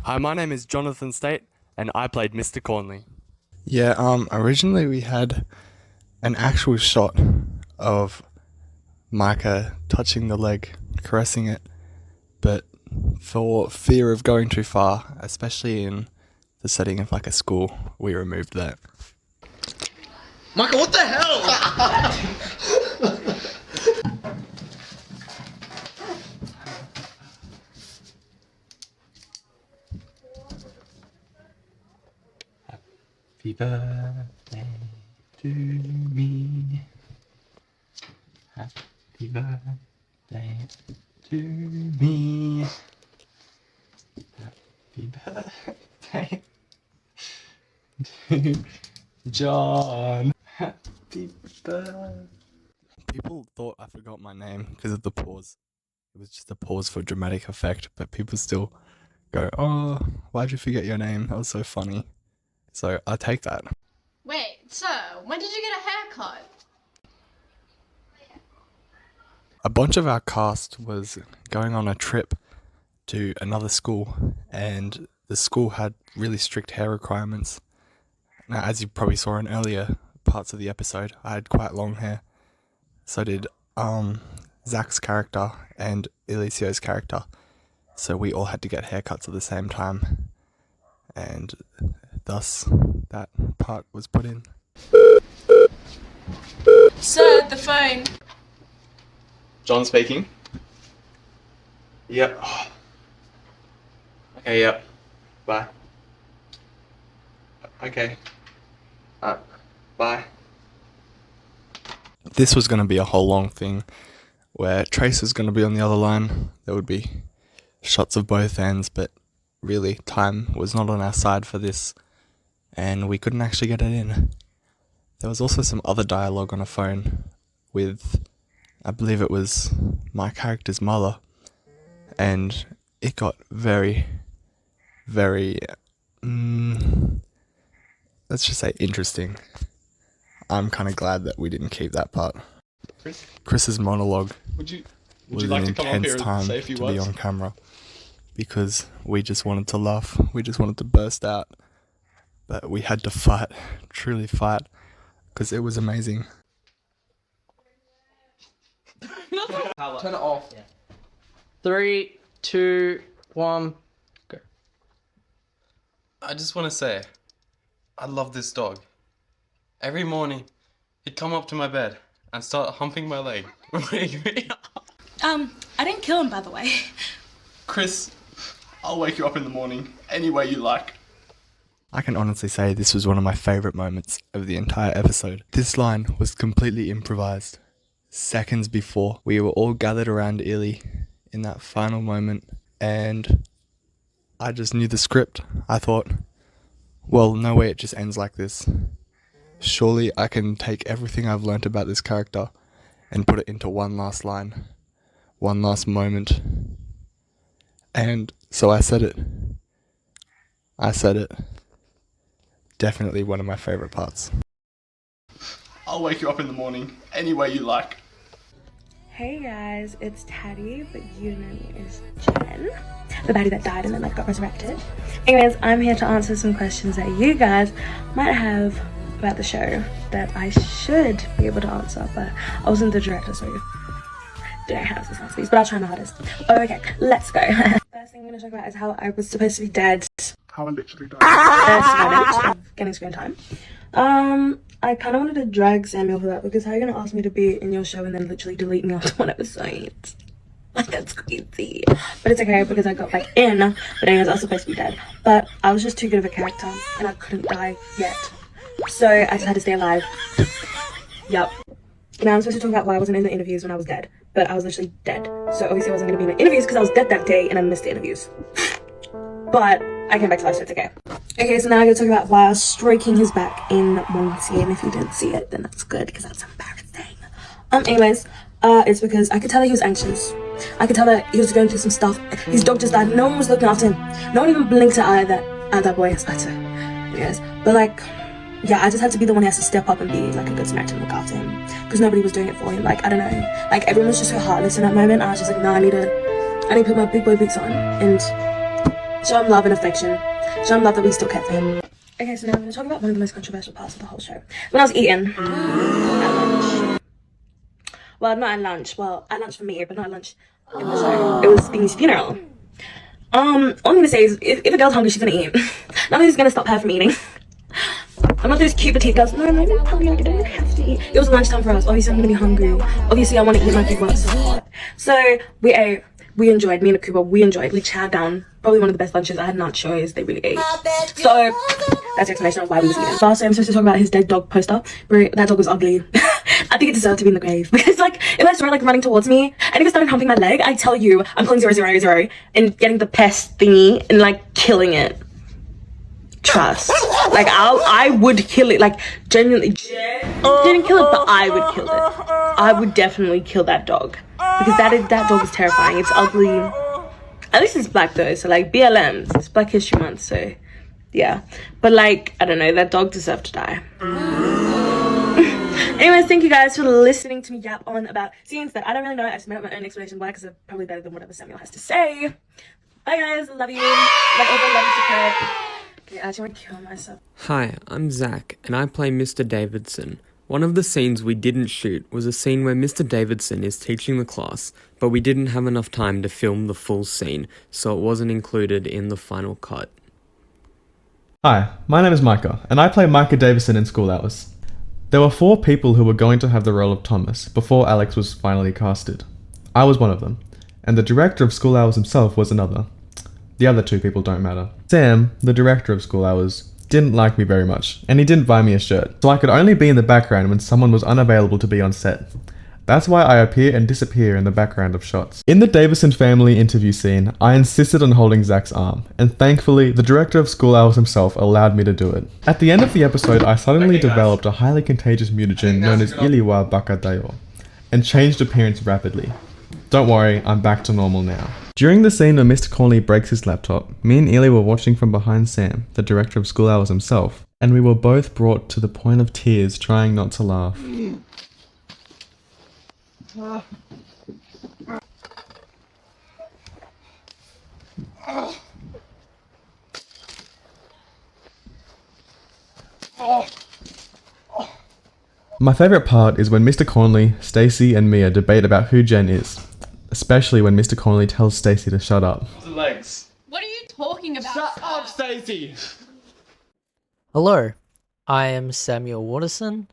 Hi, my name is Jonathan State, and I played Mr. Cornley. Yeah, originally we had an actual shot of Micah touching the leg, caressing it, but for fear of going too far, especially in the setting of like a school, we removed that. Micah, what the hell? Happy birthday to me. Happy birthday to me. Happy birthday to John. Happy birthday. People thought I forgot my name because of the pause. It was just a pause for dramatic effect, but people still go, "Oh, why'd you forget your name? That was so funny." So I take that. Wait, so when did you get a haircut? A bunch of our cast was going on a trip to another school, and the school had really strict hair requirements. Now, as you probably saw in earlier parts of the episode, I had quite long hair. So did Zach's character and Elicio's character. So we all had to get haircuts at the same time, and thus that part was put in. Sir, the phone. John speaking. Yep. Okay, yep. Bye. Okay. Bye. This was going to be a whole long thing where Trace was going to be on the other line. There would be shots of both ends, but really time was not on our side for this, and we couldn't actually get it in. There was also some other dialogue on a phone with, I believe it was my character's mother, and it got very, very, let's just say interesting. I'm kind of glad that we didn't keep that part. Chris's monologue Would you was like an to come up intense here and time say a few to be words? on camera because we just wanted to laugh. We just wanted to burst out. But we had to fight, truly fight, because it was amazing. Turn it off. Yeah. 3, 2, 1, go. I just want to say, I love this dog. Every morning, he'd come up to my bed and start humping my leg. I didn't kill him, by the way. Chris, I'll wake you up in the morning any way you like. I can honestly say this was one of my favourite moments of the entire episode. This line was completely improvised. Seconds before, we were all gathered around Ely in that final moment, and I just knew the script. I thought, well, no way it just ends like this. Surely I can take everything I've learnt about this character and put it into one last line, one last moment. And so I said it. Definitely one of my favourite parts. I'll wake you up in the morning any way you like. Hey guys, it's Taddy, but you know me as Jen, the baddie that died and then got resurrected. Anyways, I'm here to answer some questions that you guys might have about the show that I should be able to answer, but I wasn't the director, so don't have this answer, but I'll try my hardest. Okay, let's go. First thing I'm going to talk about is how I was supposed to be dead. How I literally died. First moment of getting screen time. I kind of wanted to drag Samuel for that, because how are you going to ask me to be in your show and then literally delete me after one episode? Like, that's crazy. But it's okay, because I got back in. But anyways, I was supposed to be dead. But I was just too good of a character, and I couldn't die yet. So I just had to stay alive. Yup. Now I'm supposed to talk about why I wasn't in the interviews when I was dead. But I was literally dead. So obviously I wasn't going to be in the interviews because I was dead that day and I missed the interviews. But I came back to life, so it's okay. Okay, so now I'm going to talk about why I was stroking his back in Monty, and if you didn't see it, then that's good, because that's embarrassing. Anyways, it's because I could tell that he was anxious. I could tell that he was going through some stuff. His dog just died. No one was looking after him. No one even blinked an eye at that boy. It's better. Anyways, but like, yeah, I just had to be the one who has to step up and be like a good Samaritan and look after him, because nobody was doing it for him. Like, I don't know, like everyone was just so heartless in that moment. I was just like, no, I need to put my big boy boots on and show him love and affection, show him love that we still care for him. Okay, so now I'm going to talk about one of the most controversial parts of the whole show. When I was eating at lunch. Well, not at lunch. Well, at lunch for me, but not at lunch in the show. It was Beanie's funeral. All I'm going to say is, if a girl's hungry, she's going to eat. Nothing's going to stop her from eating. I'm not those cute petite girls. No, I'm not hungry. I don't have to eat. It was lunchtime for us. Obviously, I'm going to be hungry. Obviously, I want to eat my food while it's so hot. So, we ate. We enjoyed. Me and Akuba, we enjoyed. We chowed down. Probably one of the best lunches. I had nachos. They really ate. So, that's the explanation of why we was eating. Lastly, I'm supposed to talk about his dead dog poster. Bro, that dog was ugly. I think it deserved to be in the grave. Because, like, if I saw it, like, running towards me, and if it started humping my leg, I tell you, I'm calling 000 and getting the pest thingy and, like, killing it. Trust. Like, I would kill it. Like, genuinely. Didn't kill it, but I would kill it. I would definitely kill that dog. Because that dog is terrifying. It's ugly. At least it's black, though. So, like, BLM. It's Black History Month, so, yeah. But, like, I don't know. That dog deserved to die. Anyways, thank you guys for listening to me yap on about scenes that I don't really know. I just made up my own explanation why, because they're probably better than whatever Samuel has to say. Bye, guys. Love you. Love over, love you, support. Okay, I actually want to kill myself. Hi, I'm Zach, and I play Mr. Davidson. One of the scenes we didn't shoot was a scene where Mr. Davidson is teaching the class, but we didn't have enough time to film the full scene, so it wasn't included in the final cut. Hi, my name is Micah, and I play Micah Davison in School Hours. There were 4 people who were going to have the role of Thomas before Alex was finally casted. I was one of them, and the director of School Hours himself was another. The other 2 people don't matter. Sam, the director of School Hours, didn't like me very much, and he didn't buy me a shirt, so I could only be in the background when someone was unavailable to be on set. That's why I appear and disappear in the background of shots. In the Davison family interview scene, I insisted on holding Zach's arm, and thankfully, the director of School Hours himself allowed me to do it. At the end of the episode, I suddenly developed a highly contagious mutagen known as Iliwa Bakadayo, and changed appearance rapidly. Don't worry, I'm back to normal now. During the scene where Mr. Cornley breaks his laptop, me and Ely were watching from behind Sam, the director of School Hours himself, and we were both brought to the point of tears trying not to laugh. My favourite part is when Mr. Cornley, Stacey and Mia debate about who Jen is. Especially when Mr. Cornley tells Stacey to shut up. The legs. What are you talking about? Shut up, Stacey! Hello, I am Samuel Waterson,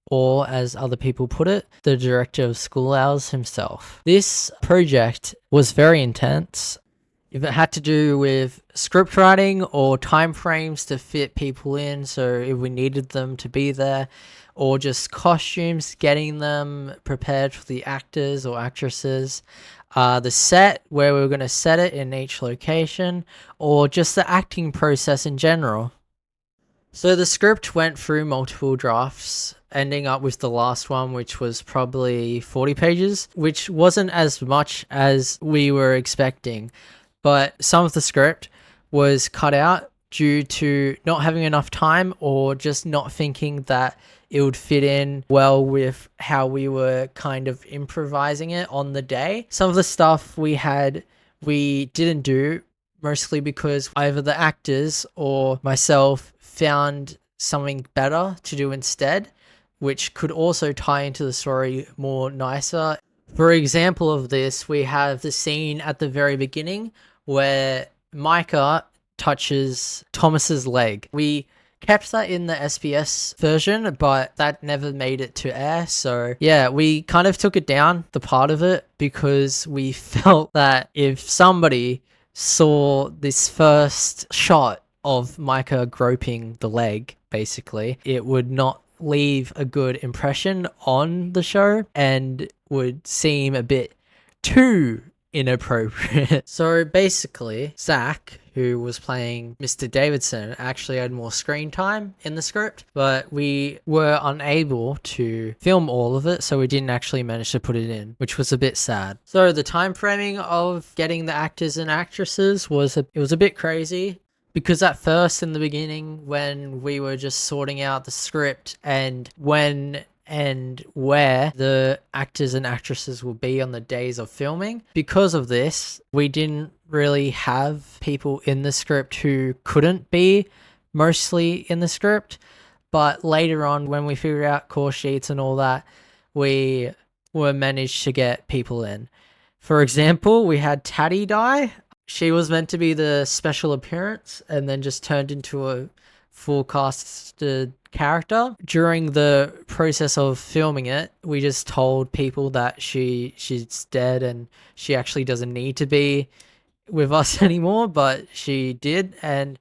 or as other people put it, the director of School Hours himself. This project was very intense. If it had to do with script writing or time frames to fit people in, so if we needed them to be there, or just costumes, getting them prepared for the actors or actresses, the set, where we were going to set it in each location, or just the acting process in general. So the script went through multiple drafts, ending up with the last one, which was probably 40 pages, which wasn't as much as we were expecting. But some of the script was cut out due to not having enough time, or just not thinking that it would fit in well with how we were kind of improvising it on the day. Some of the stuff we didn't do, mostly because either the actors or myself found something better to do instead, which could also tie into the story more nicer. For example of this, we have the scene at the very beginning where Micah touches Thomas's leg. We kept that in the SBS version, but that never made it to air. So yeah, we kind of took it down, the part of it, because we felt that if somebody saw this first shot of Micah groping the leg, basically, it would not leave a good impression on the show and would seem a bit too inappropriate. So basically, Zach, who was playing Mr. Davidson, actually had more screen time in the script, but we were unable to film all of it, so we didn't actually manage to put it in, which was a bit sad. So the time framing of getting the actors and actresses was a bit crazy, because at first, in the beginning, when we were just sorting out the script and when and where the actors and actresses will be on the days of filming, because of this, we didn't really have people in the script who couldn't be mostly in the script, but later on when we figured out core sheets and all that, we were managed to get people in. For example, we had Taddy die. She was meant to be the special appearance and then just turned into a full casted character. During the process of filming it, we just told people that she's dead and she actually doesn't need to be with us anymore, but she did, and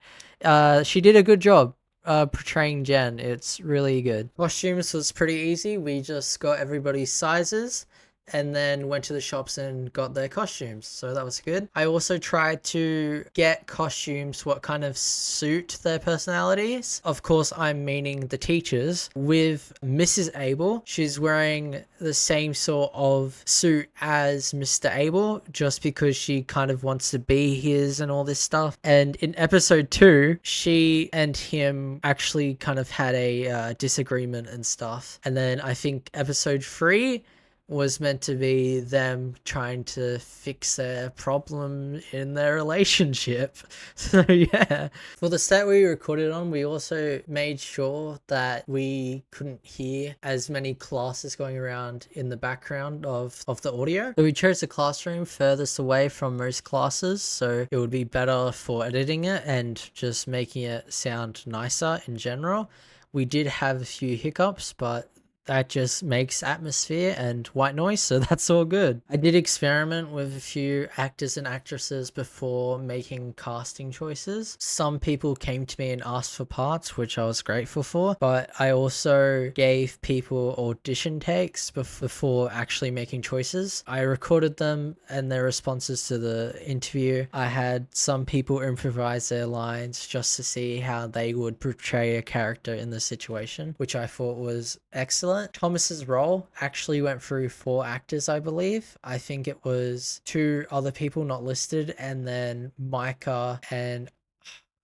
she did a good job portraying Jen. It's really good. Costumes was pretty easy. We just got everybody's sizes and then went to the shops and got their costumes, so that was good. I also tried to get costumes what kind of suit their personalities. Of course, I'm meaning the teachers. With Mrs. Abel, she's wearing the same sort of suit as Mr. Abel, just because she kind of wants to be his and all this stuff. And in episode 2, she and him actually kind of had a disagreement and stuff. And then I think episode 3 was meant to be them trying to fix their problem in their relationship. So yeah. For the set we recorded on, we also made sure that we couldn't hear as many classes going around in the background of the audio. So we chose the classroom furthest away from most classes, so it would be better for editing it and just making it sound nicer in general. We did have a few hiccups, but that just makes atmosphere and white noise, so that's all good. I did experiment with a few actors and actresses before making casting choices. Some people came to me and asked for parts, which I was grateful for, but I also gave people audition takes before actually making choices. I recorded them and their responses to the interview. I had some people improvise their lines just to see how they would portray a character in the situation, which I thought was excellent. Thomas's role actually went through 4 actors, I believe. I think it was 2 other people not listed, and then Micah, and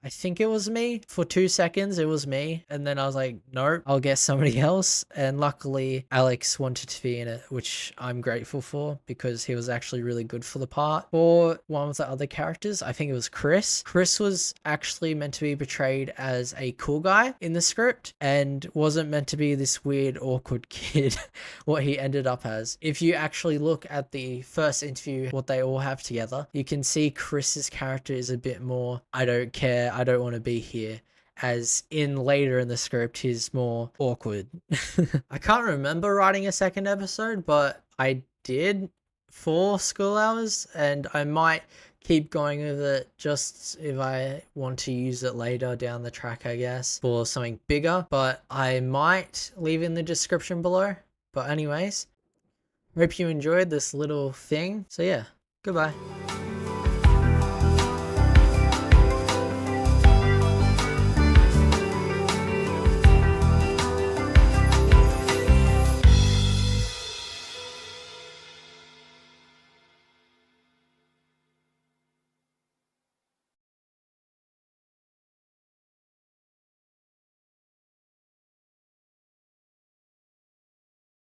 I think it was me. For 2 seconds, it was me. And then I was like, nope, I'll get somebody else. And luckily, Alex wanted to be in it, which I'm grateful for because he was actually really good for the part. For one of the other characters, I think it was Chris. Chris was actually meant to be portrayed as a cool guy in the script and wasn't meant to be this weird, awkward kid, what he ended up as. If you actually look at the first interview, what they all have together, you can see Chris's character is a bit more, I don't care, I don't want to be here, as in later in the script he's more awkward. I can't remember writing a second episode, but I did for School Hours, and I might keep going with it just if I want to use it later down the track, I guess, for something bigger, but I might leave in the description below. But anyways, hope you enjoyed this little thing. So yeah, goodbye.